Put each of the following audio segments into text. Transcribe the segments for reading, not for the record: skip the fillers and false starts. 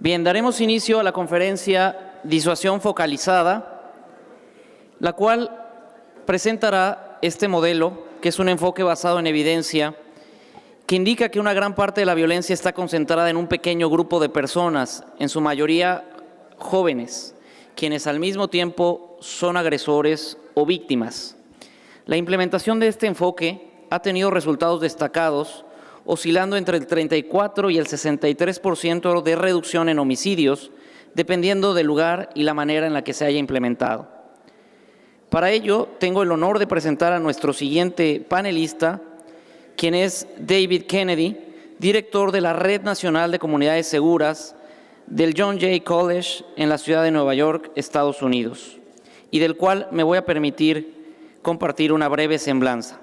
Bien, daremos inicio a la conferencia Disuasión Focalizada, la cual presentará este modelo, que es un enfoque basado en evidencia, que indica que una gran parte de la violencia está concentrada en un pequeño grupo de personas, en su mayoría jóvenes, quienes al mismo tiempo son agresores o víctimas. La implementación de este enfoque ha tenido resultados destacados, oscilando entre el 34 y el 63% de reducción en homicidios, dependiendo del lugar y la manera en la que se haya implementado. Para ello, tengo el honor de presentar a nuestro siguiente panelista, quien es David Kennedy, director de la Red Nacional de Comunidades Seguras del John Jay College en la ciudad de Nueva York, Estados Unidos, y del cual me voy a permitir compartir una breve semblanza.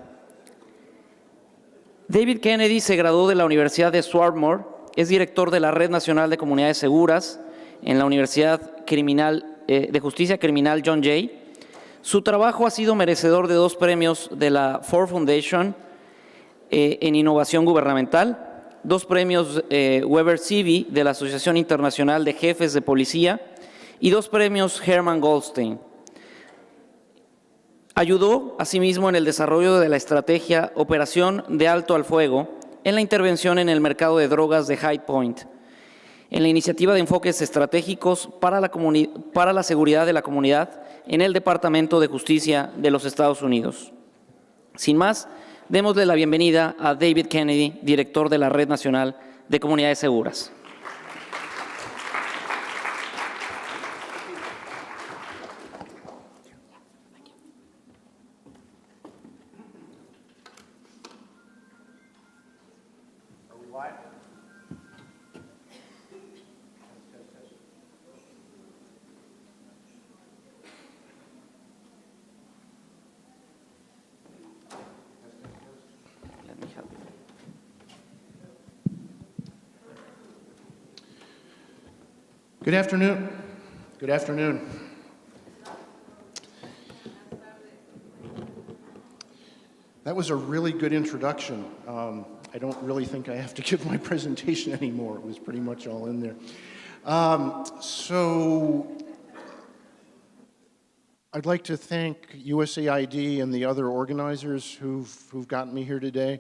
David Kennedy se graduó de la Universidad de Swarthmore, es director de la Red Nacional de Comunidades Seguras en la Universidad de Justicia Criminal John Jay. Su trabajo ha sido merecedor de 2 premios de la Foro Foundation en innovación gubernamental, 2 premios Weber Civi de la Asociación Internacional de Jefes de Policía y 2 premios Hermann Goldstein. Ayudó, asimismo, en el desarrollo de la estrategia Operación de Alto al Fuego en la intervención en el mercado de drogas de High Point, en la iniciativa de enfoques estratégicos para la seguridad de la comunidad en el Departamento de Justicia de los Estados Unidos. Sin más, démosle la bienvenida a David Kennedy, director de la Red Nacional de Comunidades Seguras. Good afternoon. Good afternoon. That was a really good introduction. I don't really think I have to give my presentation anymore. It was pretty much all in there. So I'd like to thank USAID and the other organizers who've gotten me here today.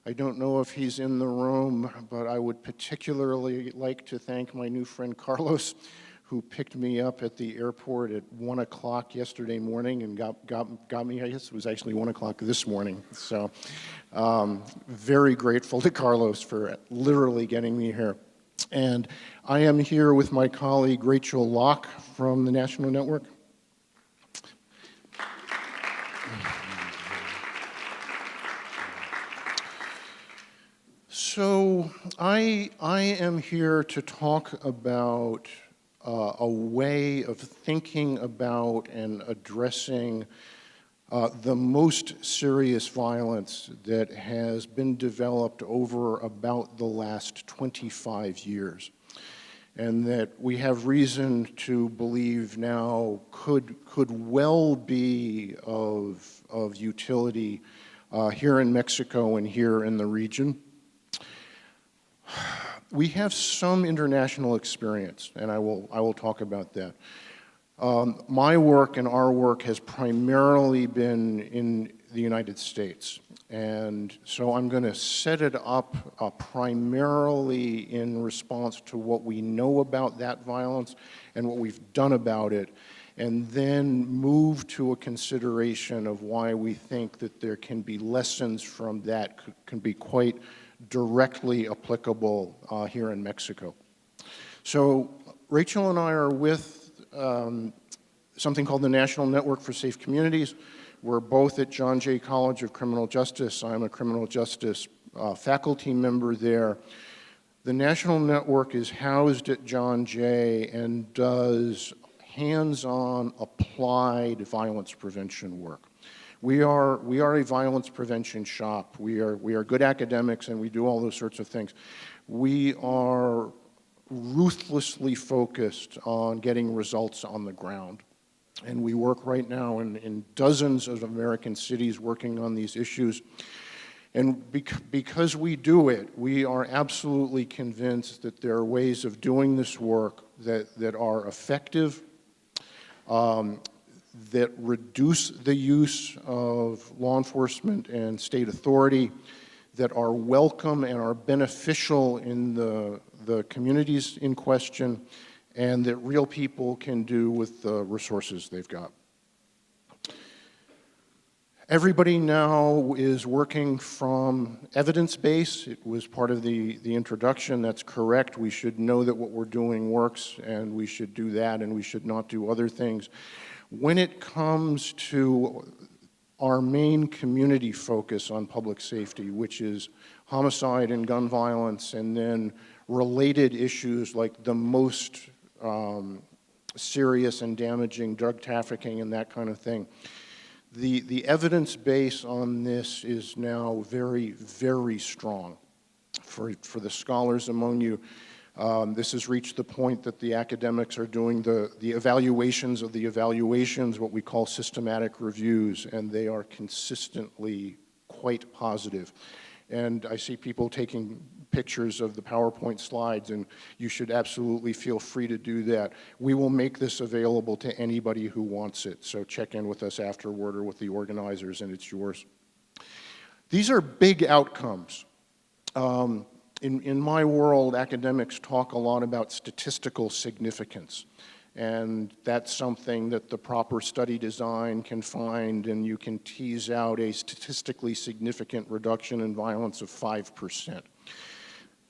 I don't know if he's in the room, but I would particularly like to thank my new friend Carlos, who picked me up at the airport at 1 o'clock yesterday morning and got me, I guess it was actually 1 o'clock this morning. So very grateful to Carlos for literally getting me here. And I am here with my colleague Rachel Locke from the National Network. So I am here to talk about a way of thinking about and addressing the most serious violence that has been developed over about the last 25 years, and that we have reason to believe now could well be of utility here in Mexico and here in the region. We have some international experience, and I will talk about that. My work and our work has primarily been in the United States, and so I'm going to set it up primarily in response to what we know about that violence and what we've done about it, and then move to a consideration of why we think that there can be lessons from that can be quite directly applicable here in Mexico. So Rachel and I are with something called the National Network for Safe Communities. We're both at John Jay College of Criminal Justice. I'm a criminal justice faculty member there. The National Network is housed at John Jay and does hands-on applied violence prevention work. We are a violence prevention shop. We are good academics and we do all those sorts of things. We are ruthlessly focused on getting results on the ground. And we work right now in dozens of American cities working on these issues. And because we do it, we are absolutely convinced that there are ways of doing this work that are effective, that reduce the use of law enforcement and state authority, that are welcome and are beneficial in the communities in question, and that real people can do with the resources they've got. Everybody now is working from evidence base. It was part of the introduction. That's correct. We should know that what we're doing works, and we should do that, and we should not do other things. When it comes to our main community focus on public safety, which is homicide and gun violence, and then related issues like the most serious and damaging drug trafficking and that kind of thing, the evidence base on this is now very, very strong. For the scholars among you, this has reached the point that the academics are doing the evaluations of the evaluations, what we call systematic reviews, and they are consistently quite positive. And I see people taking pictures of the PowerPoint slides, and you should absolutely feel free to do that. We will make this available to anybody who wants it, so check in with us afterward or with the organizers, and it's yours. These are big outcomes. In my world, academics talk a lot about statistical significance, and that's something that the proper study design can find, and you can tease out a statistically significant reduction in violence of 5%.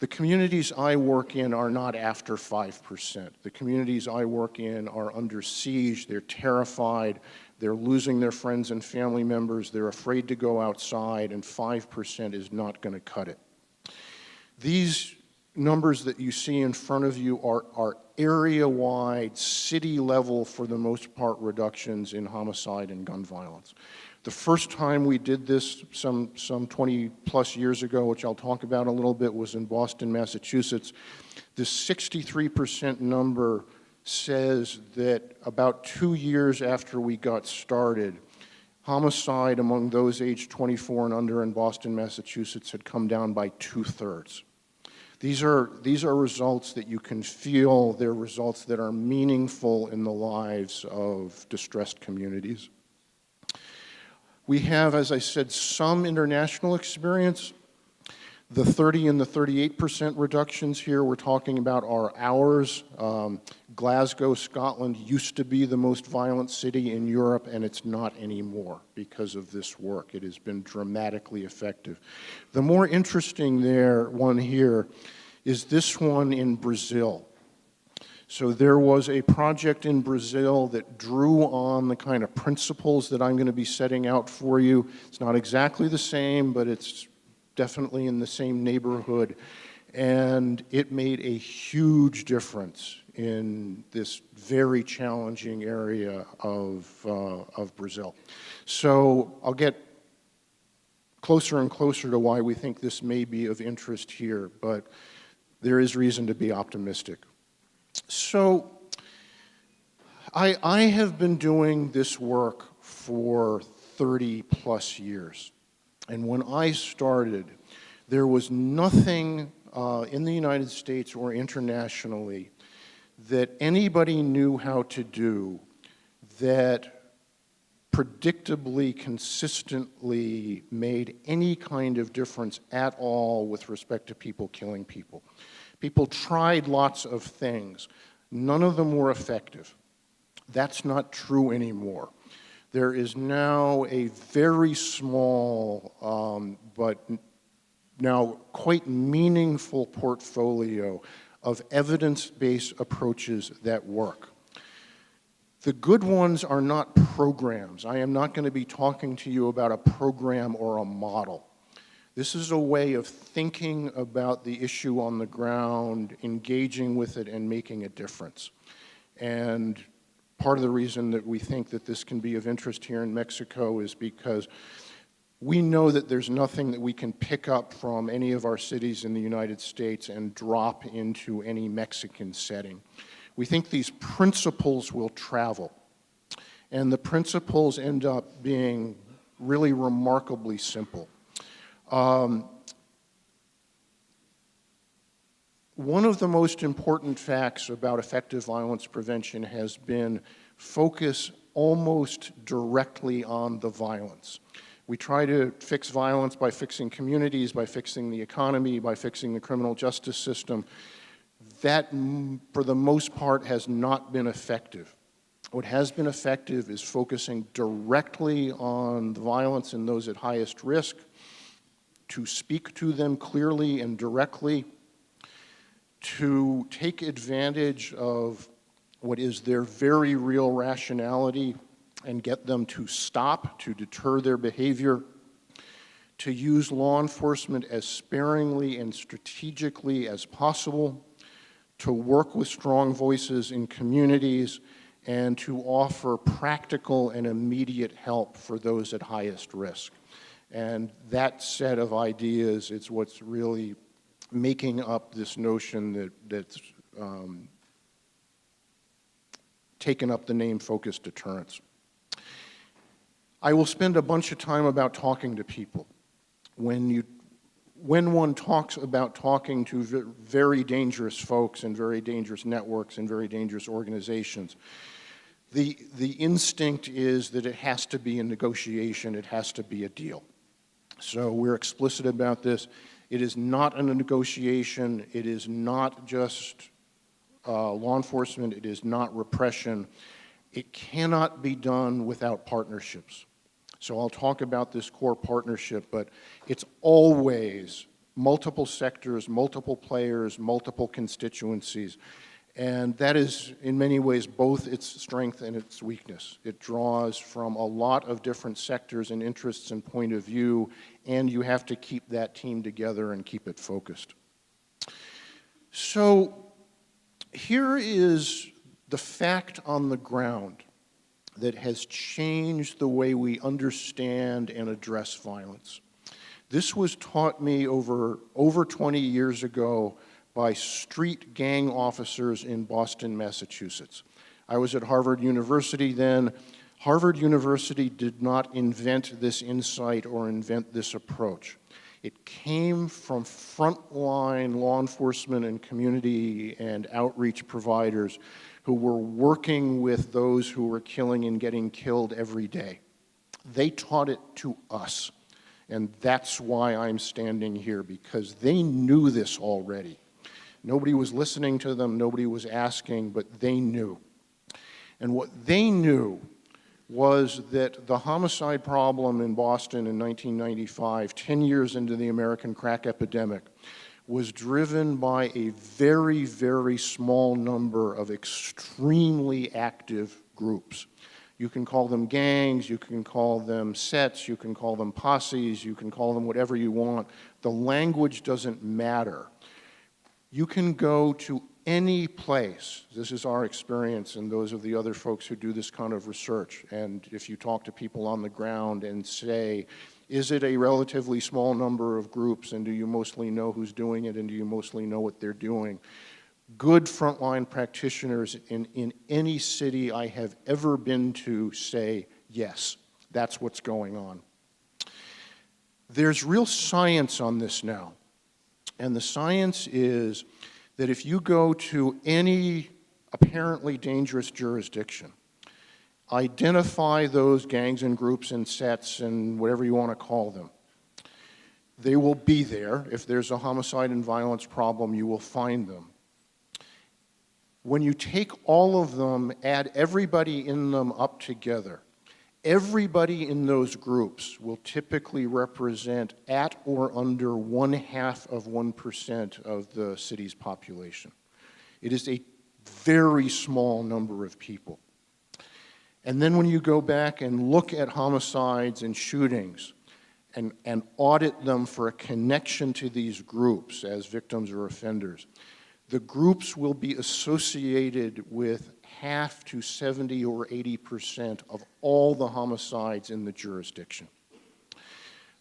The communities I work in are not after 5%. The communities I work in are under siege, they're terrified, they're losing their friends and family members, they're afraid to go outside, and 5% is not going to cut it. These numbers that you see in front of you are area-wide, city-level, for the most part, reductions in homicide and gun violence. The first time we did this some 20-plus years ago, which I'll talk about a little bit, was in Boston, Massachusetts. The 63% number says that about 2 years after we got started, homicide among those aged 24 and under in Boston, Massachusetts had come down by 2/3. These are results that you can feel. They're results that are meaningful in the lives of distressed communities. We have, as I said, some international experience. The 30 and the 38% reductions here we're talking about are ours. Glasgow, Scotland used to be the most violent city in Europe, and it's not anymore because of this work. It has been dramatically effective. The more interesting one here is this one in Brazil. So there was a project in Brazil that drew on the kind of principles that I'm going to be setting out for you. It's not exactly the same, but it's definitely in the same neighborhood. And it made a huge difference in this very challenging area of Brazil. So I'll get closer and closer to why we think this may be of interest here, but there is reason to be optimistic. So I have been doing this work for 30-plus years. And when I started, there was nothing in the United States or internationally that anybody knew how to do that predictably, consistently made any kind of difference at all with respect to people killing people. People tried lots of things. None of them were effective. That's not true anymore. There is now a very small, but now quite meaningful portfolio of evidence-based approaches that work. The good ones are not programs. I am not going to be talking to you about a program or a model. This is a way of thinking about the issue on the ground, engaging with it, and making a difference. And part of the reason that we think that this can be of interest here in Mexico is because we know that there's nothing that we can pick up from any of our cities in the United States and drop into any Mexican setting. We think these principles will travel, and the principles end up being really remarkably simple. One of the most important facts about effective violence prevention has been focus almost directly on the violence. We try to fix violence by fixing communities, by fixing the economy, by fixing the criminal justice system. That, for the most part, has not been effective. What has been effective is focusing directly on the violence and those at highest risk, to speak to them clearly and directly, to take advantage of what is their very real rationality and get them to stop, to deter their behavior, to use law enforcement as sparingly and strategically as possible, to work with strong voices in communities, and to offer practical and immediate help for those at highest risk. And that set of ideas is what's really making up this notion that's taken up the name focused deterrence. I will spend a bunch of time about talking to people. When one talks about talking to very dangerous folks and very dangerous networks and very dangerous organizations, the instinct is that it has to be a negotiation, it has to be a deal. So we're explicit about this. It is not a negotiation, it is not just law enforcement, it is not repression. It cannot be done without partnerships. So I'll talk about this core partnership, but it's always multiple sectors, multiple players, multiple constituencies. And that is, in many ways, both its strength and its weakness. It draws from a lot of different sectors and interests and point of view, and you have to keep that team together and keep it focused. So here is the fact on the ground that has changed the way we understand and address violence. This was taught me over 20 years ago by street gang officers in Boston, Massachusetts. I was at Harvard University then. Harvard University did not invent this insight or invent this approach. It came from frontline law enforcement and community and outreach providers who were working with those who were killing and getting killed every day. They taught it to us, and that's why I'm standing here, because they knew this already. Nobody was listening to them, nobody was asking, but they knew. And what they knew was that the homicide problem in Boston in 1995, 10 years into the American crack epidemic, was driven by a very, very small number of extremely active groups. You can call them gangs, you can call them sets, you can call them posses, you can call them whatever you want. The language doesn't matter. You can go to any place, this is our experience and those of the other folks who do this kind of research, and if you talk to people on the ground and say, is it a relatively small number of groups, and do you mostly know who's doing it, and do you mostly know what they're doing? Good frontline practitioners in any city I have ever been to say, yes, that's what's going on. There's real science on this now, and the science is that if you go to any apparently dangerous jurisdiction, identify those gangs and groups and sets and whatever you want to call them. They will be there. If there's a homicide and violence problem, you will find them. When you take all of them, add everybody in them up together, everybody in those groups will typically represent at or under 0.5% of the city's population. It is a very small number of people. And then when you go back and look at homicides and shootings and audit them for a connection to these groups as victims or offenders, the groups will be associated with half to 70 or 80% of all the homicides in the jurisdiction.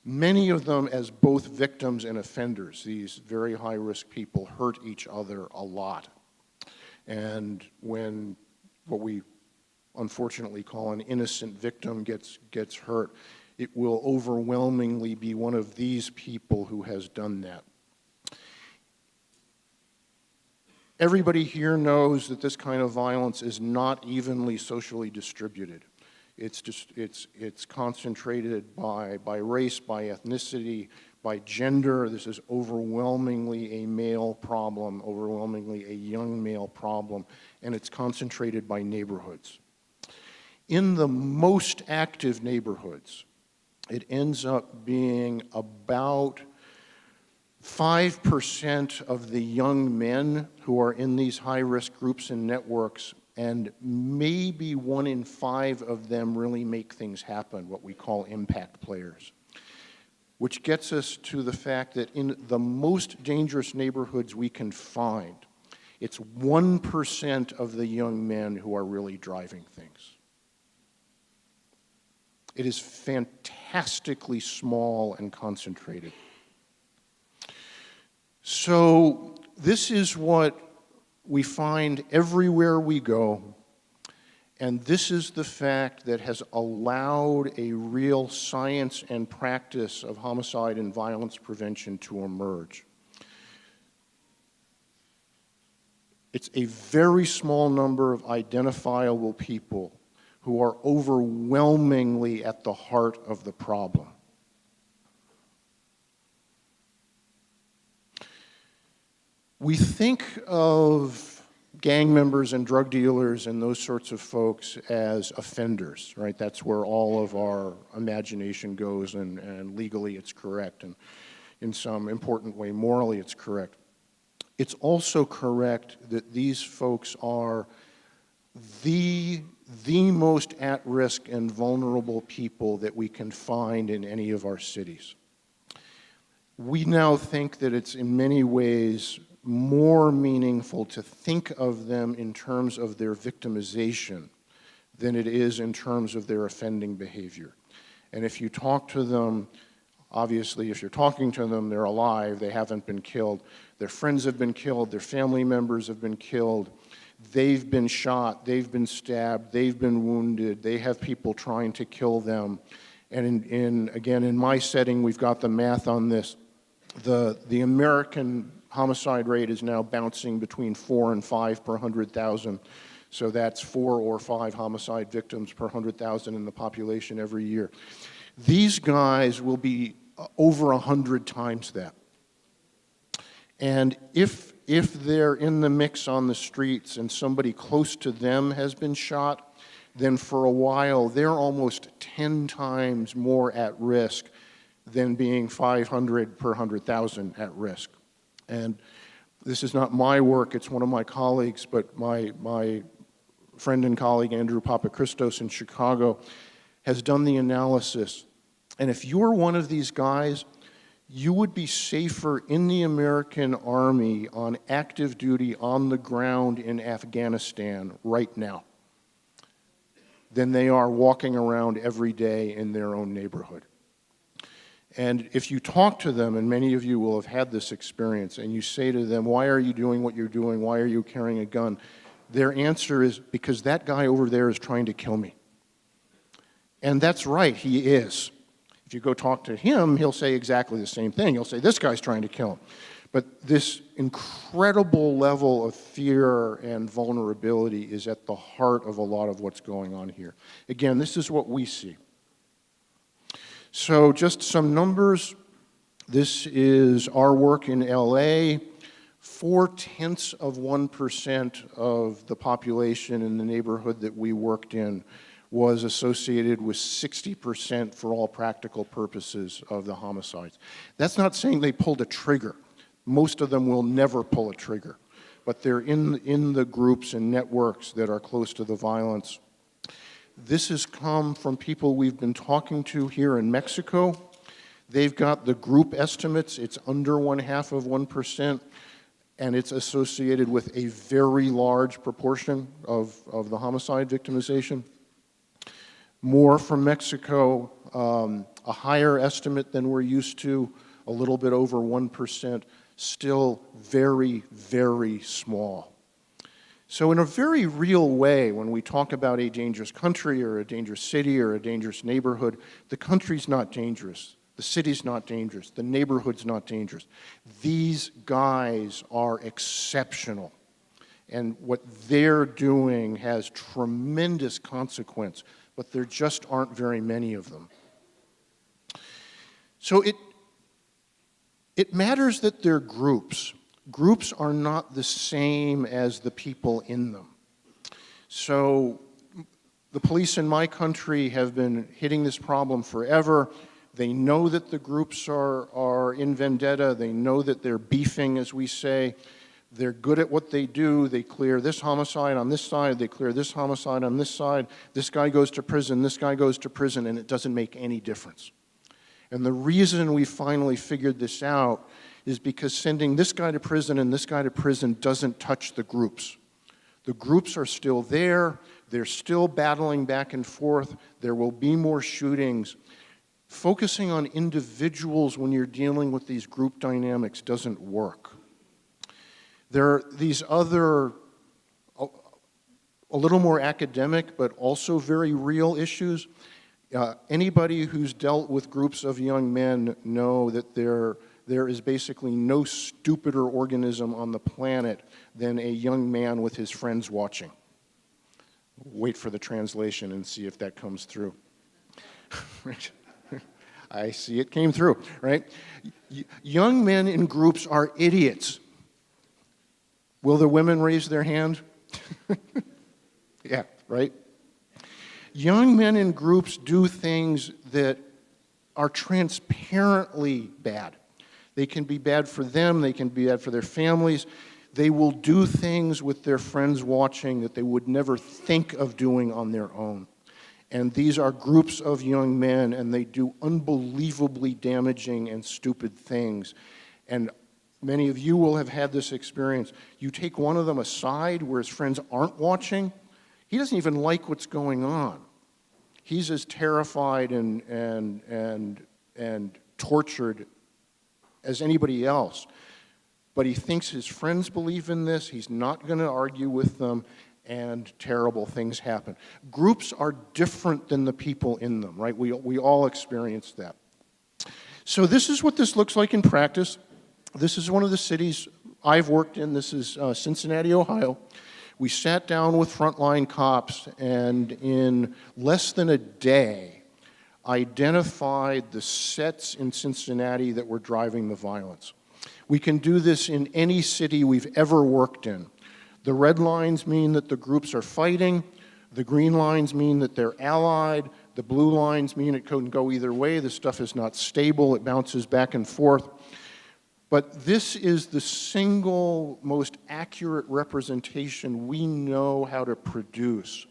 Many of them as both victims and offenders. These very high-risk people hurt each other a lot. And when what we unfortunately call an innocent victim gets hurt, it will overwhelmingly be one of these people who has done that. Everybody here knows that this kind of violence is not evenly socially distributed. It's concentrated by race, by ethnicity, by gender. This is overwhelmingly a male problem, overwhelmingly a young male problem, and it's concentrated by neighborhoods. In the most active neighborhoods, it ends up being about 5% of the young men who are in these high-risk groups and networks, and maybe 1 in 5 of them really make things happen, what we call impact players. Which gets us to the fact that in the most dangerous neighborhoods we can find, it's 1% of the young men who are really driving things. It is fantastically small and concentrated. So this is what we find everywhere we go, and this is the fact that has allowed a real science and practice of homicide and violence prevention to emerge. It's a very small number of identifiable people who are overwhelmingly at the heart of the problem. We think of gang members and drug dealers and those sorts of folks as offenders, right? That's where all of our imagination goes, and legally it's correct, and in some important way morally it's correct. It's also correct that these folks are the most at-risk and vulnerable people that we can find in any of our cities. We now think that it's in many ways more meaningful to think of them in terms of their victimization than it is in terms of their offending behavior. And if you talk to them, obviously if you're talking to them, they're alive, they haven't been killed, their friends have been killed, their family members have been killed, they've been shot, they've been stabbed, they've been wounded, they have people trying to kill them. And again, in my setting, we've got the math on this. The American homicide rate is now bouncing between 4 and 5 per 100,000. So that's 4 or 5 homicide victims per 100,000 in the population every year. These guys will be over 100 times that. And if they're in the mix on the streets and somebody close to them has been shot, then for a while they're almost 10 times more at risk than being 500 per 100,000 at risk. And this is not my work, it's one of my colleagues, but my friend and colleague Andrew Papachristos in Chicago has done the analysis. And if you're one of these guys, you would be safer in the American Army on active duty on the ground in Afghanistan right now than they are walking around every day in their own neighborhood. And if you talk to them, and many of you will have had this experience, and you say to them, why are you doing what you're doing? Why are you carrying a gun? Their answer is, because that guy over there is trying to kill me. And that's right, he is. If you go talk to him, he'll say exactly the same thing. He'll say, this guy's trying to kill him. But this incredible level of fear and vulnerability is at the heart of a lot of what's going on here. Again, this is what we see. So just some numbers. This is our work in LA. 0.4% of the population in the neighborhood that we worked in was associated with 60% for all practical purposes of the homicides. That's not saying they pulled a trigger. Most of them will never pull a trigger, but they're in the groups and networks that are close to the violence. This has come from people we've been talking to here in Mexico. They've got the group estimates. It's under 0.5%, and it's associated with a very large proportion of the homicide victimization. More from Mexico, a higher estimate than we're used to, a little bit over 1%, still very, very small. So in a very real way, when we talk about a dangerous country or a dangerous city or a dangerous neighborhood, the country's not dangerous, the city's not dangerous, the neighborhood's not dangerous. These guys are exceptional. And what they're doing has tremendous consequence, but there just aren't very many of them. So it matters that they're groups. Groups are not the same as the people in them. So the police in my country have been hitting this problem forever. They know that the groups are in vendetta. They know that they're beefing, as we say. They're good at what they do. They clear this homicide on this side. They clear this homicide on this side. This guy goes to prison. This guy goes to prison, and it doesn't make any difference. And the reason we finally figured this out is because sending this guy to prison and this guy to prison doesn't touch the groups. The groups are still there. They're still battling back and forth. There will be more shootings. Focusing on individuals when you're dealing with these group dynamics doesn't work. There are these other, a little more academic, but also very real issues. Anybody who's dealt with groups of young men know that there is basically no stupider organism on the planet than a young man with his friends watching. Wait for the translation and see if that comes through. I see it came through, right? Young men in groups are idiots. Will the women raise their hand? Yeah, right? Young men in groups do things that are transparently bad. They can be bad for them, they can be bad for their families. They will do things with their friends watching that they would never think of doing on their own. And these are groups of young men, and they do unbelievably damaging and stupid things. And many of you will have had this experience. You take one of them aside where his friends aren't watching, he doesn't even like what's going on. He's as terrified and tortured as anybody else. But he thinks his friends believe in this, he's not going to argue with them, and terrible things happen. Groups are different than the people in them, right? We all experience that. So this is what this looks like in practice. This is one of the cities I've worked in. This is Cincinnati, Ohio. We sat down with frontline cops and in less than a day identified the sets in Cincinnati that were driving the violence. We can do this in any city we've ever worked in. The red lines mean that the groups are fighting. The green lines mean that they're allied. The blue lines mean it couldn't go either way. The stuff is not stable. It bounces back and forth. But this is the single most accurate representation we know how to produce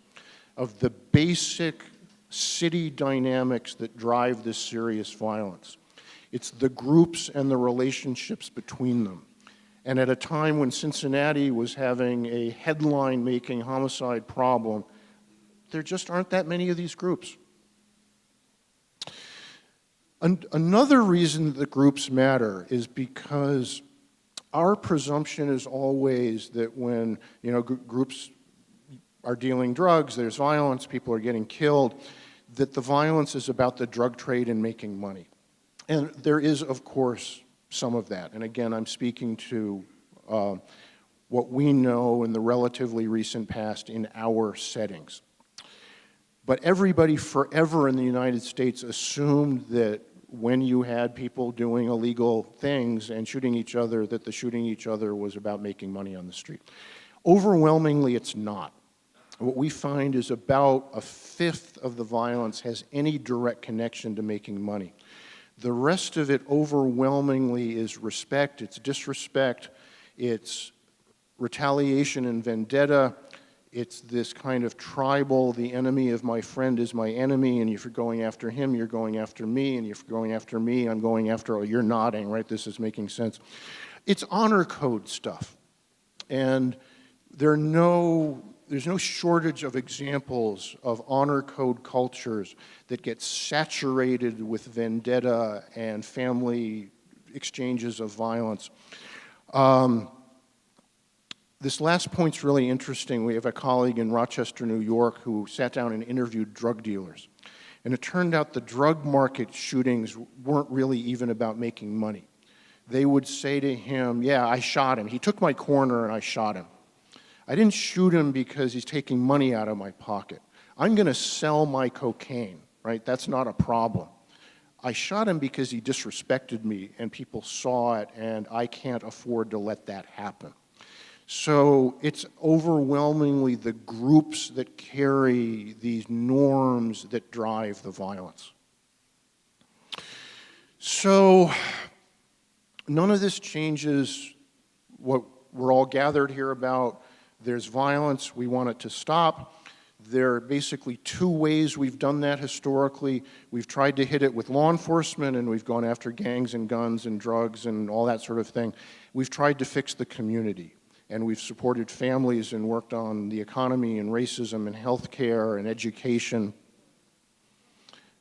of the basic city dynamics that drive this serious violence. It's the groups and the relationships between them. And at a time when Cincinnati was having a headline-making homicide problem, there just aren't that many of these groups. Another reason that groups matter is because our presumption is always that when groups are dealing drugs, there's violence, people are getting killed, that the violence is about the drug trade and making money. And there is, of course, some of that. And again, I'm speaking to what we know in the relatively recent past in our settings. But everybody forever in the United States assumed that when you had people doing illegal things and shooting each other, that the shooting each other was about making money on the street. Overwhelmingly, it's not. What we find is about a fifth of the violence has any direct connection to making money. The rest of it overwhelmingly is respect, it's disrespect, it's retaliation and vendetta, it's this kind of tribal, the enemy of my friend is my enemy, and if you're going after him, you're going after me, and if you're going after me, I'm going after, oh, you're nodding, right? This is making sense. It's honor code stuff. And there's no shortage of examples of honor code cultures that get saturated with vendetta and family exchanges of violence. This last point's really interesting. We have a colleague in Rochester, New York, who sat down and interviewed drug dealers. And it turned out the drug market shootings weren't really even about making money. They would say to him, yeah, I shot him. He took my corner and I shot him. I didn't shoot him because he's taking money out of my pocket. I'm going to sell my cocaine, right? That's not a problem. I shot him because he disrespected me and people saw it, and I can't afford to let that happen. So it's overwhelmingly the groups that carry these norms that drive the violence. So none of this changes what we're all gathered here about. There's violence, we want it to stop. There are basically two ways we've done that historically. We've tried to hit it with law enforcement, and we've gone after gangs and guns and drugs and all that sort of thing. We've tried to fix the community, and we've supported families and worked on the economy and racism and healthcare and education.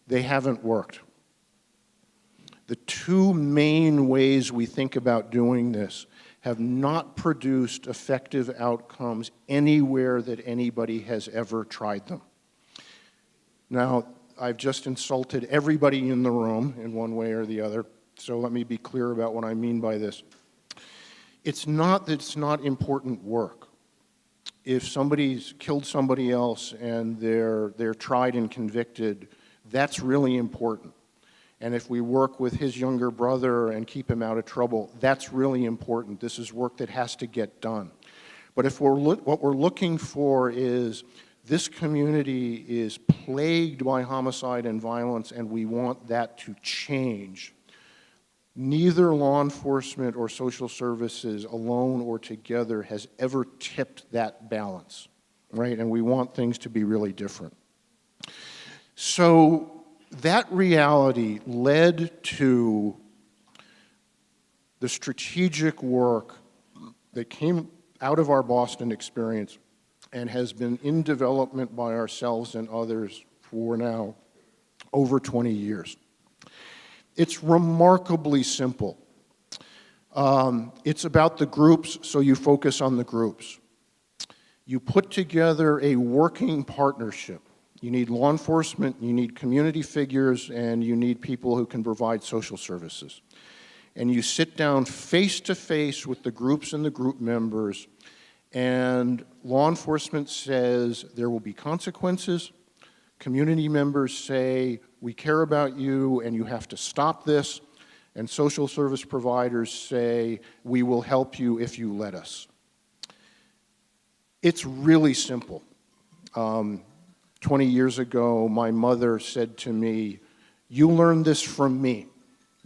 They haven't worked. The two main ways we think about doing this have not produced effective outcomes anywhere that anybody has ever tried them. Now, I've just insulted everybody in the room in one way or the other, so let me be clear about what I mean by this. It's not that it's not important work. If somebody's killed somebody else and they're tried and convicted, that's really important. And if we work with his younger brother and keep him out of trouble, that's really important. This is work that has to get done. But if what we're looking for is this community is plagued by homicide and violence and we want that to change, neither law enforcement or social services alone or together has ever tipped that balance, right? And we want things to be really different. So that reality led to the strategic work that came out of our Boston experience and has been in development by ourselves and others for now over 20 years. It's remarkably simple. It's about the groups, so you focus on the groups. You put together a working partnership. You need law enforcement, you need community figures, and you need people who can provide social services. And you sit down face to face with the groups and the group members, and law enforcement says there will be consequences. Community members say, we care about you and you have to stop this. And social service providers say, we will help you if you let us. It's really simple. 20 years ago, my mother said to me, you learned this from me,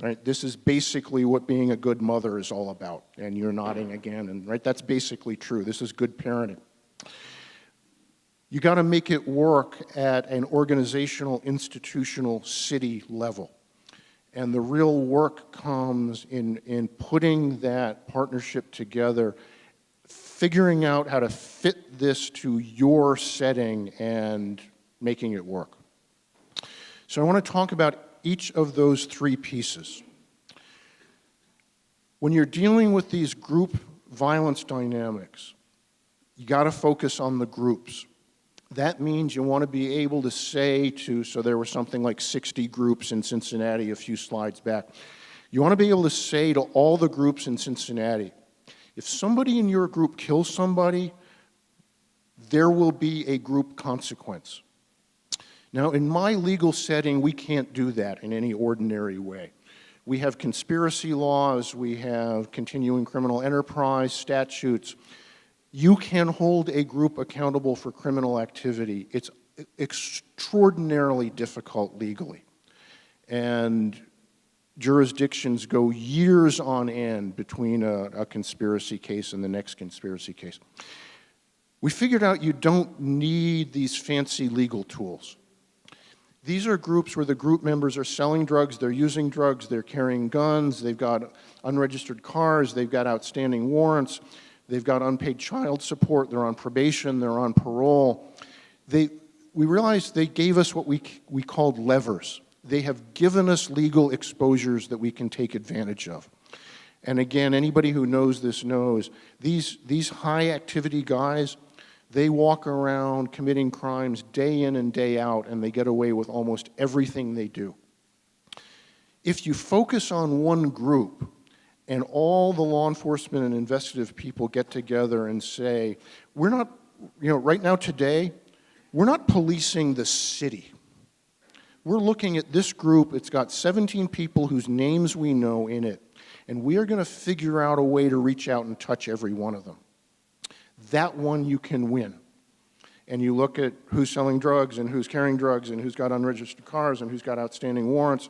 right? This is basically what being a good mother is all about. And you're nodding again, and right, that's basically true. This is good parenting. You got to make it work at an organizational, institutional, city level. And the real work comes in putting that partnership together, figuring out how to fit this to your setting and making it work. So I want to talk about each of those three pieces. When you're dealing with these group violence dynamics, you got to focus on the groups. That means you want to be able to say to, so there were something like 60 groups in Cincinnati a few slides back. You want to be able to say to all the groups in Cincinnati, if somebody in your group kills somebody, there will be a group consequence. Now, in my legal setting, we can't do that in any ordinary way. We have conspiracy laws, we have continuing criminal enterprise statutes. You can hold a group accountable for criminal activity. It's extraordinarily difficult legally. And jurisdictions go years on end between a conspiracy case and the next conspiracy case. We figured out you don't need these fancy legal tools. These are groups where the group members are selling drugs, they're using drugs, they're carrying guns, they've got unregistered cars, they've got outstanding warrants, they've got unpaid child support, they're on probation, they're on parole. We realized they gave us what we called levers. They have given us legal exposures that we can take advantage of. And again, anybody who knows this knows, these high-activity guys, they walk around committing crimes day in and day out, and they get away with almost everything they do. If you focus on one group, and all the law enforcement and investigative people get together and say, we're not, right now today, we're not policing the city. We're looking at this group, it's got 17 people whose names we know in it, and we are going to figure out a way to reach out and touch every one of them. That one you can win. And you look at who's selling drugs and who's carrying drugs and who's got unregistered cars and who's got outstanding warrants,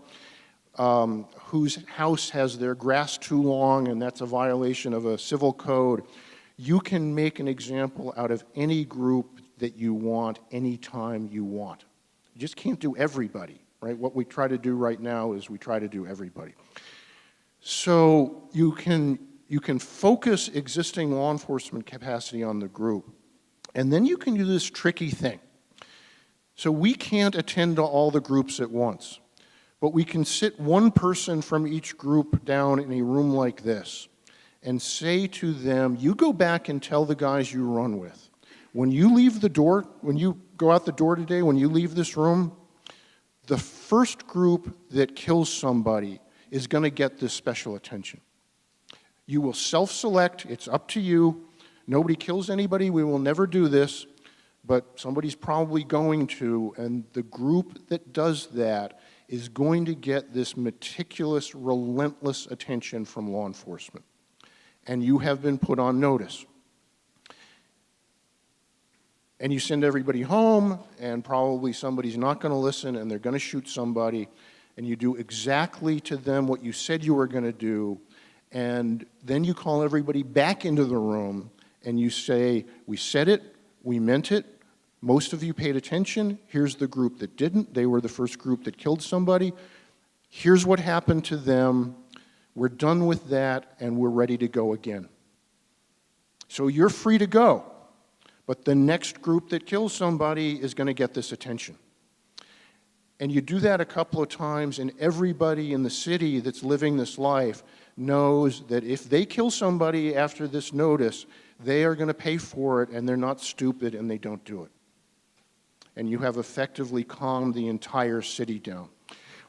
whose house has their grass too long and that's a violation of a civil code. You can make an example out of any group that you want, anytime you want. You just can't do everybody, right? What we try to do right now is we try to do everybody. So you can focus existing law enforcement capacity on the group, and then you can do this tricky thing. So we can't attend to all the groups at once, but we can sit one person from each group down in a room like this and say to them, you go back and tell the guys you run with, when you leave the door, when you go out the door today, when you leave this room, the first group that kills somebody is going to get this special attention. You will self-select, it's up to you. Nobody kills anybody, we will never do this, but somebody's probably going to, and the group that does that is going to get this meticulous, relentless attention from law enforcement. And you have been put on notice. And you send everybody home, and probably somebody's not going to listen, and they're going to shoot somebody, and you do exactly to them what you said you were going to do, and then you call everybody back into the room, and you say, we said it, we meant it, most of you paid attention, here's the group that didn't, they were the first group that killed somebody, here's what happened to them, we're done with that, and we're ready to go again. So you're free to go. But the next group that kills somebody is going to get this attention. And you do that a couple of times, and everybody in the city that's living this life knows that if they kill somebody after this notice, they are going to pay for it, and they're not stupid, and they don't do it. And you have effectively calmed the entire city down.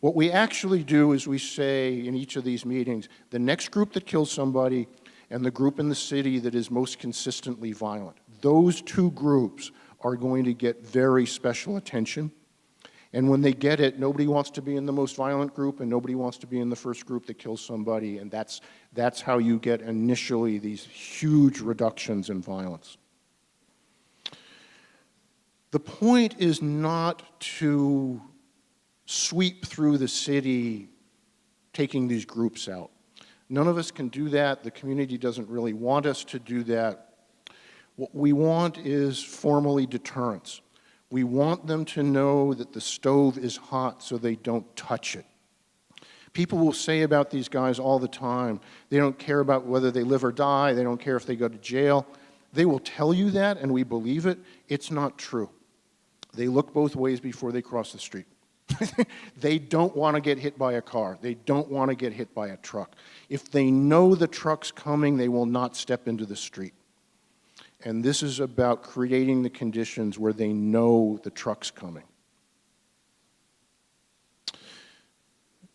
What we actually do is we say in each of these meetings, the next group that kills somebody and the group in the city that is most consistently violent. Those two groups are going to get very special attention. And when they get it, nobody wants to be in the most violent group and nobody wants to be in the first group that kills somebody. And that's how you get initially these huge reductions in violence. The point is not to sweep through the city taking these groups out. None of us can do that. The community doesn't really want us to do that. What we want is formally deterrence. We want them to know that the stove is hot so they don't touch it. People will say about these guys all the time, they don't care about whether they live or die, they don't care if they go to jail. They will tell you that, and we believe it. It's not true. They look both ways before they cross the street. They don't want to get hit by a car. They don't want to get hit by a truck. If they know the truck's coming, they will not step into the street. And this is about creating the conditions where they know the truck's coming.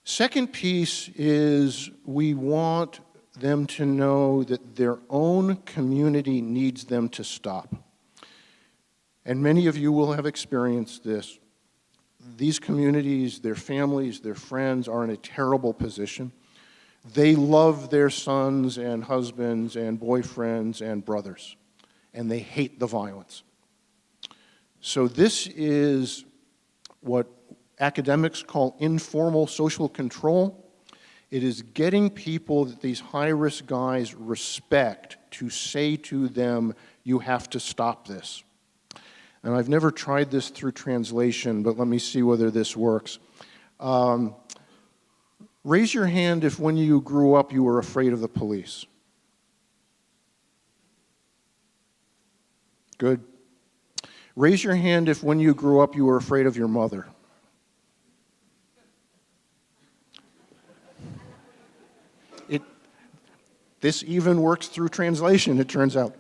Second piece is we want them to know that their own community needs them to stop. And many of you will have experienced this. These communities, their families, their friends are in a terrible position. They love their sons and husbands and boyfriends and brothers, and they hate the violence. So this is what academics call informal social control. It is getting people that these high-risk guys respect to say to them, you have to stop this. And I've never tried this through translation, but let me see whether this works. Raise your hand if when you grew up you were afraid of the police. Good. Raise your hand if when you grew up you were afraid of your mother. This even works through translation, it turns out.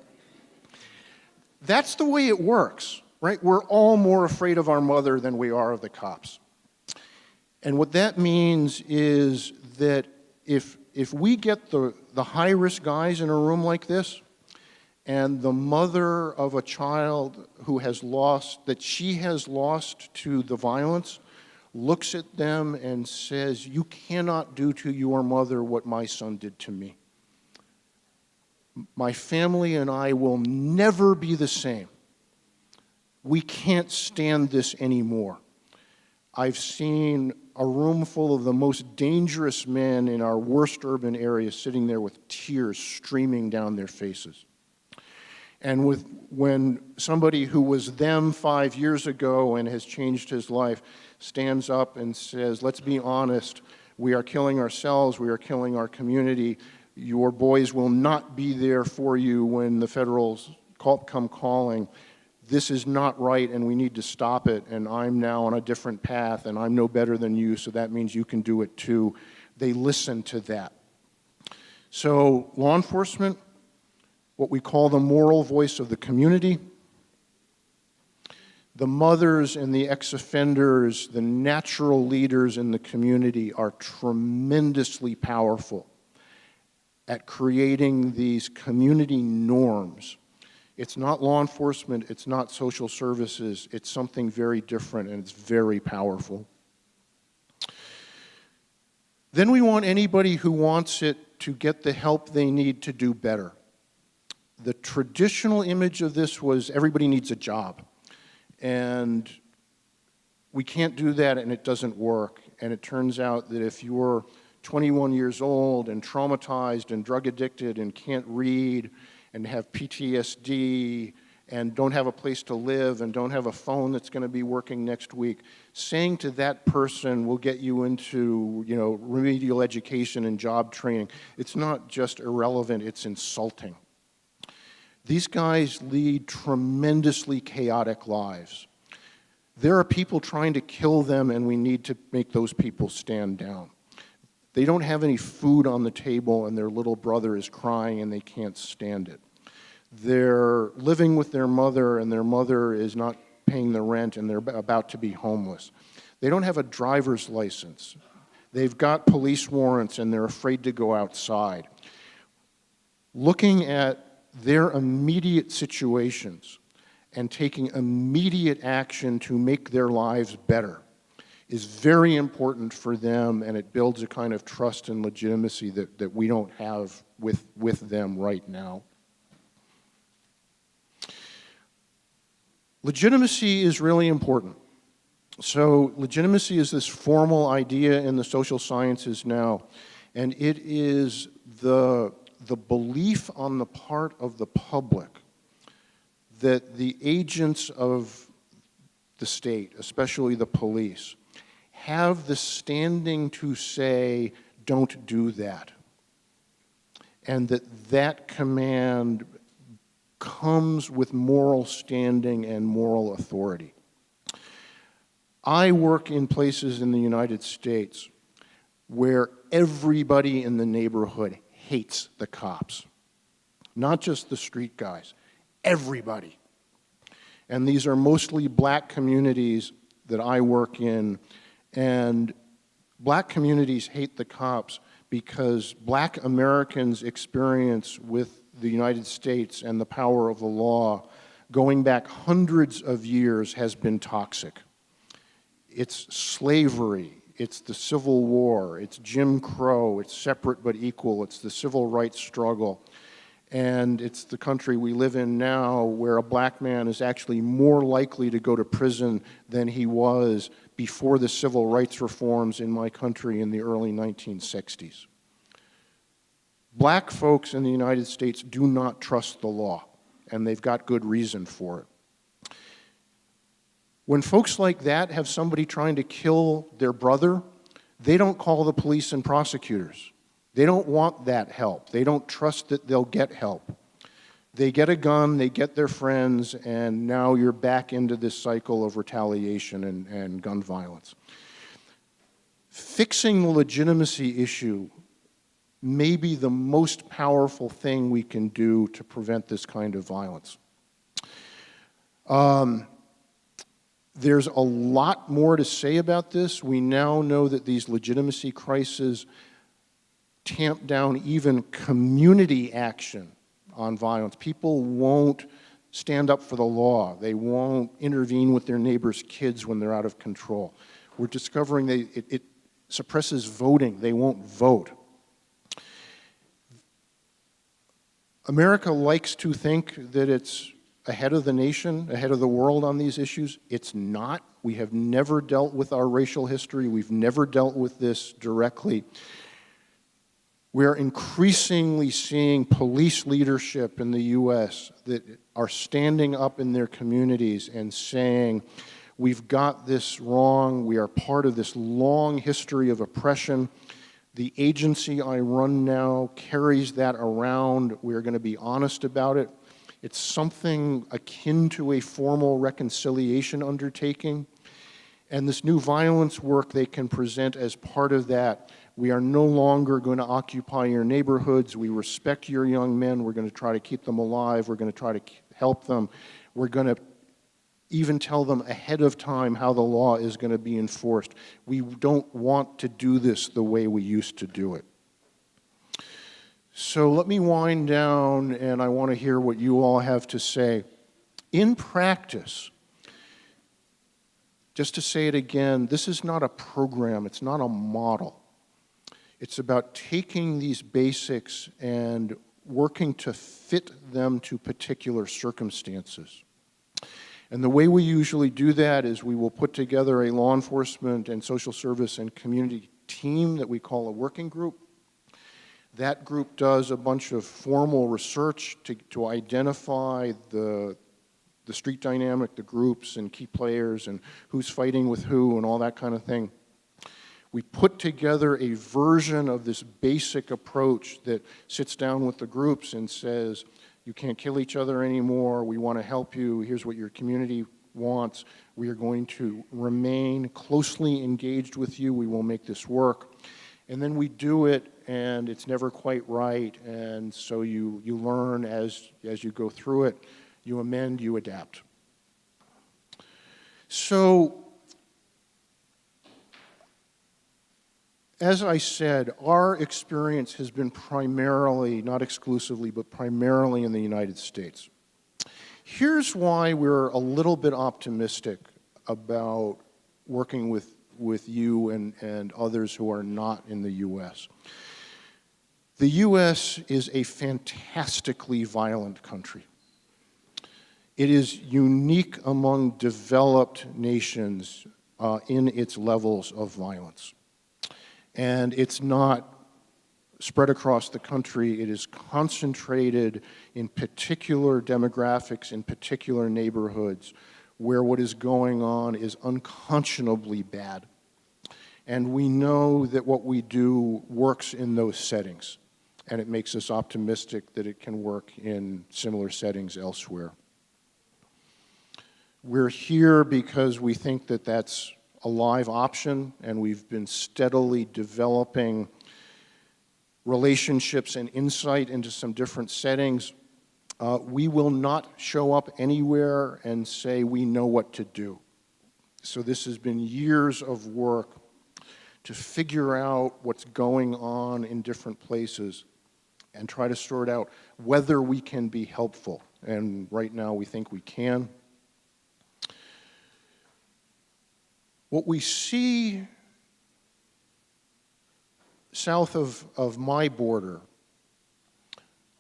That's the way it works, right? We're all more afraid of our mother than we are of the cops. And what that means is that if we get the high-risk guys in a room like this, and the mother of a child who has lost, that she has lost to the violence, looks at them and says, "You cannot do to your mother what my son did to me. My family and I will never be the same. We can't stand this anymore." I've seen a room full of the most dangerous men in our worst urban areas sitting there with tears streaming down their faces. And when somebody who was them 5 years ago and has changed his life stands up and says, "Let's be honest, we are killing ourselves, we are killing our community, your boys will not be there for you when the federals come calling. This is not right and we need to stop it, and I'm now on a different path and I'm no better than you, so that means you can do it too." They listen to that. So law enforcement, what we call the moral voice of the community, the mothers and the ex-offenders, the natural leaders in the community are tremendously powerful at creating these community norms. It's not law enforcement, it's not social services, it's something very different, and it's very powerful. Then we want anybody who wants it to get the help they need to do better. The traditional image of this was everybody needs a job, and we can't do that and it doesn't work. And it turns out that if you're 21 years old and traumatized and drug addicted and can't read and have PTSD and don't have a place to live and don't have a phone that's going to be working next week, saying to that person will get you into, remedial education and job training. It's not just irrelevant, it's insulting. These guys lead tremendously chaotic lives. There are people trying to kill them, and we need to make those people stand down. They don't have any food on the table, and their little brother is crying, and they can't stand it. They're living with their mother, and their mother is not paying the rent, and they're about to be homeless. They don't have a driver's license. They've got police warrants, and they're afraid to go outside. Looking at their immediate situations and taking immediate action to make their lives better is very important for them, and it builds a kind of trust and legitimacy that we don't have with them right now. Legitimacy is really important. So legitimacy is this formal idea in the social sciences now, and it is the belief on the part of the public that the agents of the state, especially the police, have the standing to say, "Don't do that." And that command comes with moral standing and moral authority. I work in places in the United States where everybody in the neighborhood hates the cops. Not just the street guys, everybody. And these are mostly black communities that I work in, and black communities hate the cops because black Americans' experience with the United States and the power of the law going back hundreds of years has been toxic. It's slavery, it's the Civil War, it's Jim Crow, it's separate but equal, it's the civil rights struggle, and it's the country we live in now where a black man is actually more likely to go to prison than he was before the civil rights reforms in my country in the early 1960s. Black folks in the United States do not trust the law, and they've got good reason for it. When folks like that have somebody trying to kill their brother, they don't call the police and prosecutors. They don't want that help. They don't trust that they'll get help. They get a gun, they get their friends, and now you're back into this cycle of retaliation and gun violence. Fixing the legitimacy issue may be the most powerful thing we can do to prevent this kind of violence. There's a lot more to say about this. We now know that these legitimacy crises tamp down even community action on violence. People won't stand up for the law. They won't intervene with their neighbors' kids when they're out of control. We're discovering it suppresses voting. They won't vote. America likes to think that it's ahead of the nation, ahead of the world on these issues. It's not. We have never dealt with our racial history. We've never dealt with this directly. We're increasingly seeing police leadership in the U.S. that are standing up in their communities and saying, we've got this wrong, we are part of this long history of oppression. The agency I run now carries that around. We're going to be honest about it. It's something akin to a formal reconciliation undertaking. And this new violence work they can present as part of that. We are no longer going to occupy your neighborhoods. We respect your young men. We're going to try to keep them alive. We're going to try to help them. We're going to even tell them ahead of time how the law is going to be enforced. We don't want to do this the way we used to do it. So let me wind down, and I want to hear what you all have to say. In practice, just to say it again, this is not a program, it's not a model. It's about taking these basics and working to fit them to particular circumstances. And the way we usually do that is we will put together a law enforcement and social service and community team that we call a working group. That group does a bunch of formal research to identify the street dynamic, the groups and key players and who's fighting with who and all that kind of thing. We put together a version of this basic approach that sits down with the groups and says, you can't kill each other anymore, we want to help you, here's what your community wants, we are going to remain closely engaged with you, we will make this work. And then we do it, and it's never quite right, and so you learn as you go through it, you amend, you adapt. So, as I said, our experience has been primarily, not exclusively, but primarily in the United States. Here's why we're a little bit optimistic about working with you and others who are not in the U.S. The U.S. is a fantastically violent country. It is unique among developed nations in its levels of violence. And it's not spread across the country. It is concentrated in particular demographics, in particular neighborhoods, where what is going on is unconscionably bad. And we know that what we do works in those settings, and it makes us optimistic that it can work in similar settings elsewhere. We're here because we think that that's a live option, and we've been steadily developing relationships and insight into some different settings. We will not show up anywhere and say we know what to do. So this has been years of work to figure out what's going on in different places and try to sort out whether we can be helpful. And right now we think we can. What we see south of my border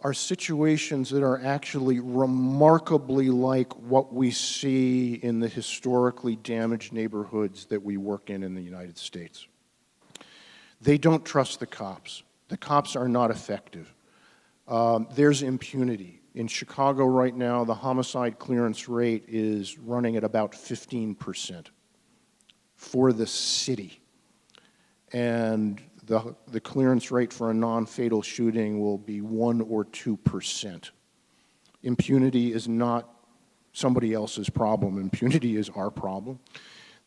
are situations that are actually remarkably like what we see in the historically damaged neighborhoods that we work in the United States. They don't trust the cops. The cops are not effective. There's impunity. In Chicago right now, the homicide clearance rate is running at about 15% for the city. And the clearance rate for a non-fatal shooting will be 1 or 2%. Impunity is not somebody else's problem. Impunity is our problem.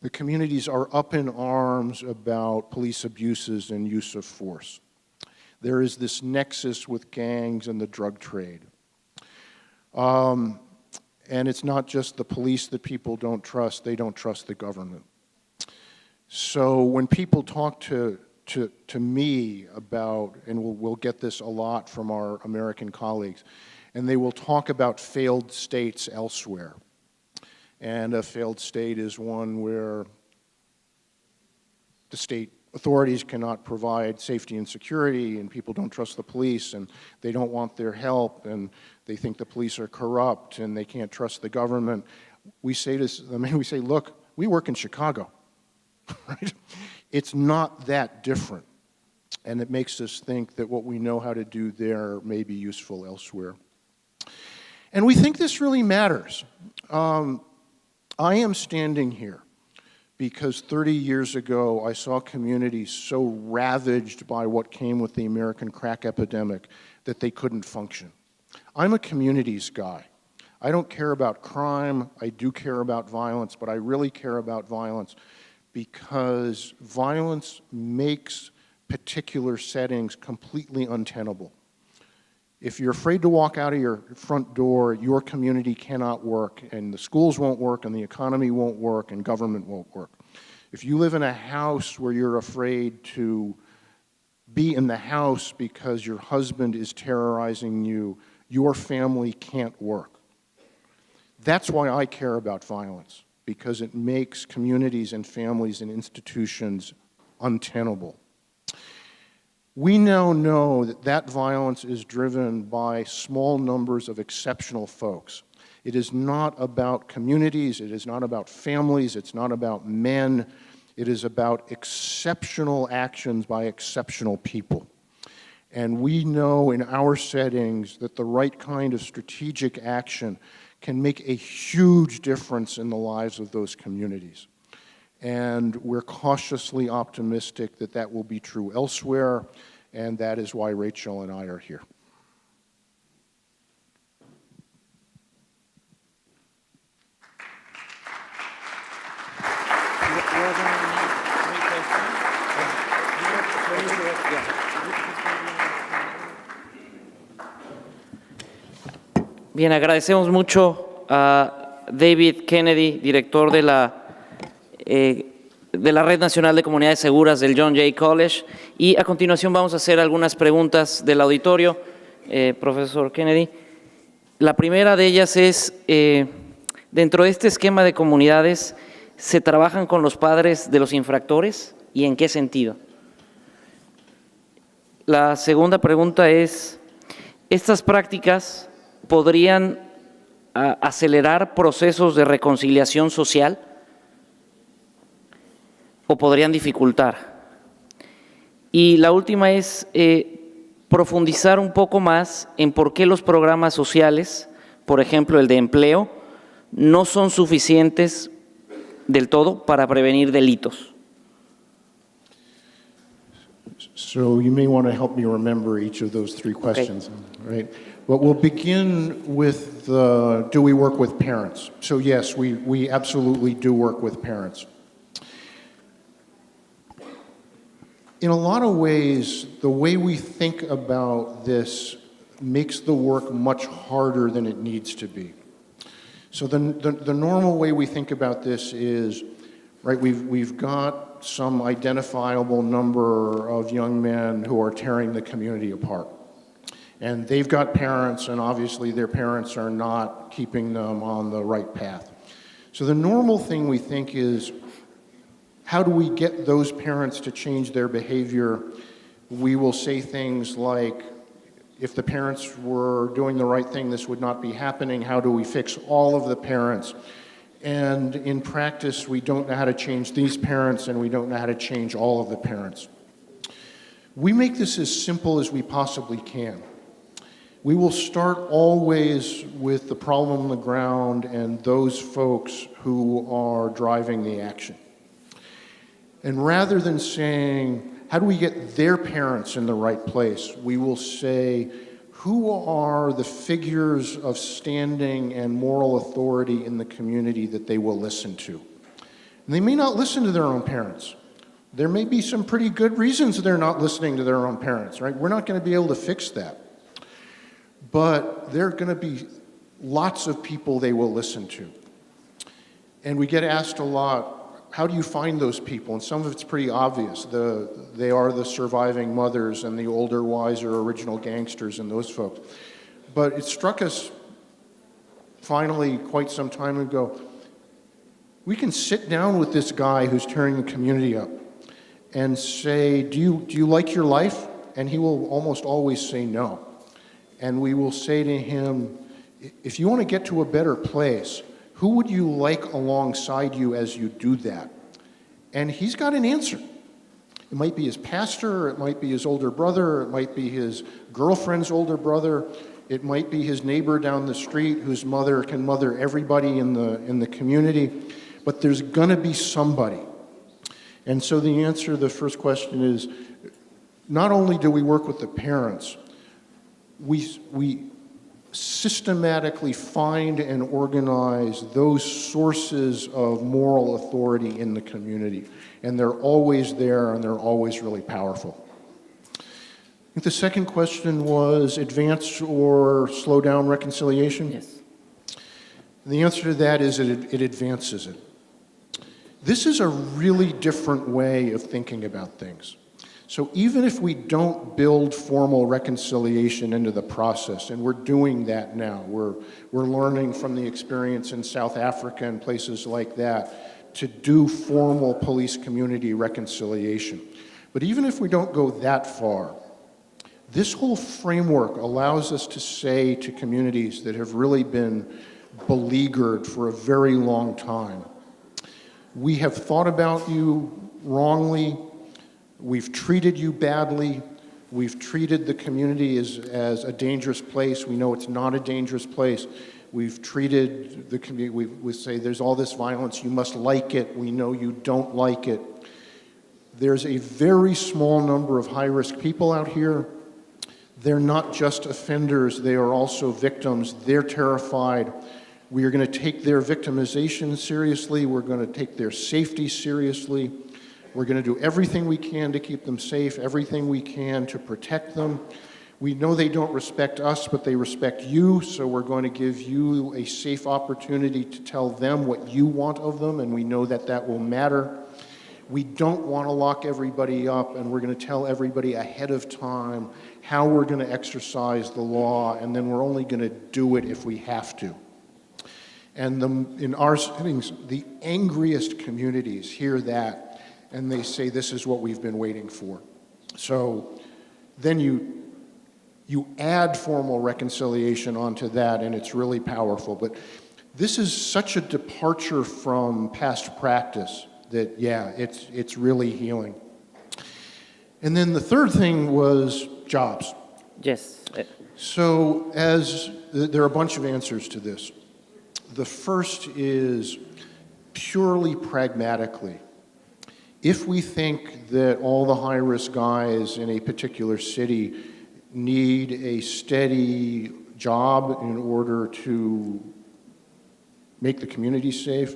The communities are up in arms about police abuses and use of force. There is this nexus with gangs and the drug trade. And it's not just the police that people don't trust, they don't trust the government. So when people talk to me about, and we'll get this a lot from our American colleagues, and they will talk about failed states elsewhere. And a failed state is one where the state authorities cannot provide safety and security, and people don't trust the police, and they don't want their help, and they think the police are corrupt, and they can't trust the government. We say this, we say, look, we work in Chicago, right? It's not that different, and it makes us think that what we know how to do there may be useful elsewhere. And we think this really matters. I am standing here because 30 years ago, I saw communities so ravaged by what came with the American crack epidemic that they couldn't function. I'm a communities guy. I don't care about crime, I do care about violence, but I really care about violence because violence makes particular settings completely untenable. If you're afraid to walk out of your front door, your community cannot work, and the schools won't work, and the economy won't work, and government won't work. If you live in a house where you're afraid to be in the house because your husband is terrorizing you, your family can't work. That's why I care about violence, because it makes communities and families and institutions untenable. We now know that that violence is driven by small numbers of exceptional folks. It is not about communities, it is not about families, it's not about men, it is about exceptional actions by exceptional people. And we know in our settings that the right kind of strategic action can make a huge difference in the lives of those communities. And we're cautiously optimistic that that will be true elsewhere, and that is why Rachel and I are here. Bien, agradecemos mucho a David Kennedy, director de la Red Nacional de Comunidades Seguras del John Jay College, y a continuación vamos a hacer algunas preguntas del auditorio, profesor Kennedy. La primera de ellas es, dentro de este esquema de comunidades, ¿se trabajan con los padres de los infractores y en qué sentido? La segunda pregunta es, ¿estas prácticas podrían acelerar procesos de reconciliación social o podrían dificultar? Y la última es profundizar un poco más en por qué los programas sociales, por ejemplo el de empleo, no son suficientes del todo para prevenir delitos. So you may want to help me remember each of those three questions, right? But we'll begin with do we work with parents? So yes, we absolutely do work with parents. In a lot of ways, the way we think about this makes the work much harder than it needs to be. So the normal way we think about this is, right, we've got some identifiable number of young men who are tearing the community apart. And they've got parents, and obviously their parents are not keeping them on the right path. So the normal thing we think is, how do we get those parents to change their behavior? We will say things like, if the parents were doing the right thing, this would not be happening. How do we fix all of the parents? And in practice, we don't know how to change these parents, and we don't know how to change all of the parents. We make this as simple as we possibly can. We will start always with the problem on the ground and those folks who are driving the action. And rather than saying, how do we get their parents in the right place, we will say, who are the figures of standing and moral authority in the community that they will listen to? And they may not listen to their own parents, There may be some pretty good reasons they're not listening to their own parents, right? We're not going to be able to fix that. But there are going to be lots of people they will listen to. And we get asked a lot, how do you find those people? And some of it's pretty obvious. They are the surviving mothers and the older, wiser, original gangsters and those folks. But it struck us finally quite some time ago, we can sit down with this guy who's tearing the community up and say, do you like your life? And he will almost always say no. And we will say to him, if you want to get to a better place, who would you like alongside you as you do that? And he's got an answer. It might be his pastor, or it might be his older brother, or it might be his girlfriend's older brother, it might be his neighbor down the street whose mother can mother everybody in the community, but there's gonna be somebody. And so the answer to the first question is, not only do we work with the parents, we systematically find and organize those sources of moral authority in the community. And they're always there, and they're always really powerful. I think the second question was advance or slow down reconciliation? Yes. And the answer to that is it advances it. This is a really different way of thinking about things. So even if we don't build formal reconciliation into the process, and we're doing that now, we're learning from the experience in South Africa and places like that to do formal police community reconciliation. But even if we don't go that far, this whole framework allows us to say to communities that have really been beleaguered for a very long time, we have thought about you wrongly, we've treated you badly, we've treated the community as a dangerous place. We know it's not a dangerous place. We've treated the community, we say there's all this violence, you must like it. We know you don't like it. There's a very small number of high-risk people out here. They're not just offenders, they are also victims. They're terrified. We are going to take their victimization seriously. We're going to take their safety seriously. We're going to do everything we can to keep them safe, everything we can to protect them. We know they don't respect us, but they respect you, so we're going to give you a safe opportunity to tell them what you want of them, and we know that that will matter. We don't want to lock everybody up, and we're going to tell everybody ahead of time how we're going to exercise the law, and then we're only going to do it if we have to. And in our settings, the angriest communities hear that, and they say, this is what we've been waiting for. So then you add formal reconciliation onto that, and it's really powerful. But this is such a departure from past practice that, yeah, it's really healing. And then the third thing was jobs. Yes. So there are a bunch of answers to this. The first is purely pragmatically. If we think that all the high-risk guys in a particular city need a steady job in order to make the community safe,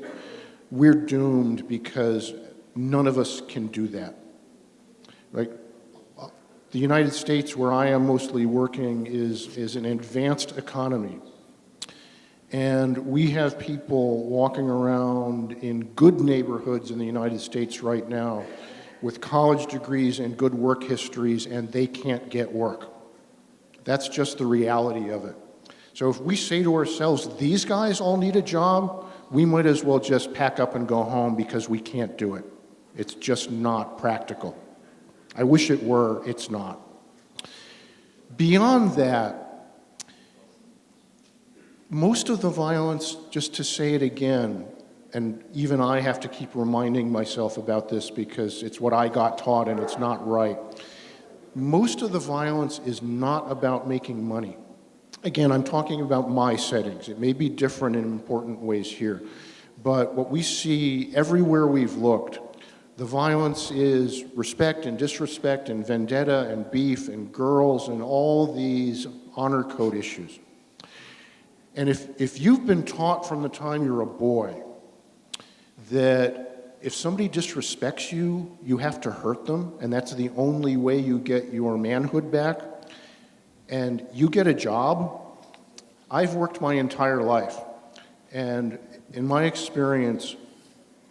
we're doomed because none of us can do that. Right? The United States, where I am mostly working, is an advanced economy. And we have people walking around in good neighborhoods in the United States right now with college degrees and good work histories, and they can't get work. That's just the reality of it. So if we say to ourselves, these guys all need a job, we might as well just pack up and go home because we can't do it. It's just not practical. I wish it were, it's not. Beyond that, most of the violence, just to say it again, and even I have to keep reminding myself about this because it's what I got taught and it's not right. Most of the violence is not about making money. Again, I'm talking about my settings. It may be different in important ways here. But what we see everywhere we've looked, the violence is respect and disrespect and vendetta and beef and girls and all these honor code issues. And if you've been taught from the time you're a boy that if somebody disrespects you, you have to hurt them, and that's the only way you get your manhood back, and you get a job. I've worked my entire life, and in my experience,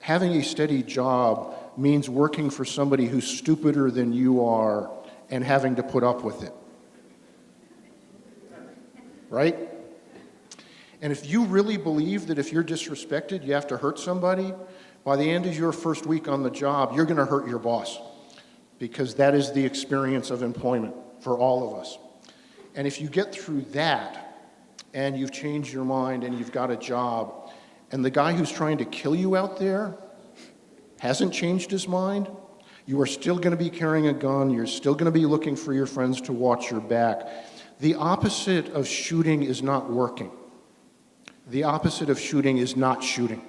having a steady job means working for somebody who's stupider than you are and having to put up with it. Right? And if you really believe that if you're disrespected, you have to hurt somebody, by the end of your first week on the job, you're going to hurt your boss, because that is the experience of employment for all of us. And if you get through that, and you've changed your mind and you've got a job, and the guy who's trying to kill you out there hasn't changed his mind, you are still going to be carrying a gun, you're still going to be looking for your friends to watch your back. The opposite of shooting is not working. The opposite of shooting is not shooting.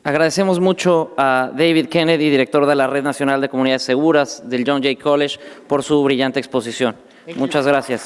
Agradecemos mucho a David Kennedy, director de la Red Nacional de Comunidades Seguras del John Jay College, por su brillante exposición. Muchas gracias.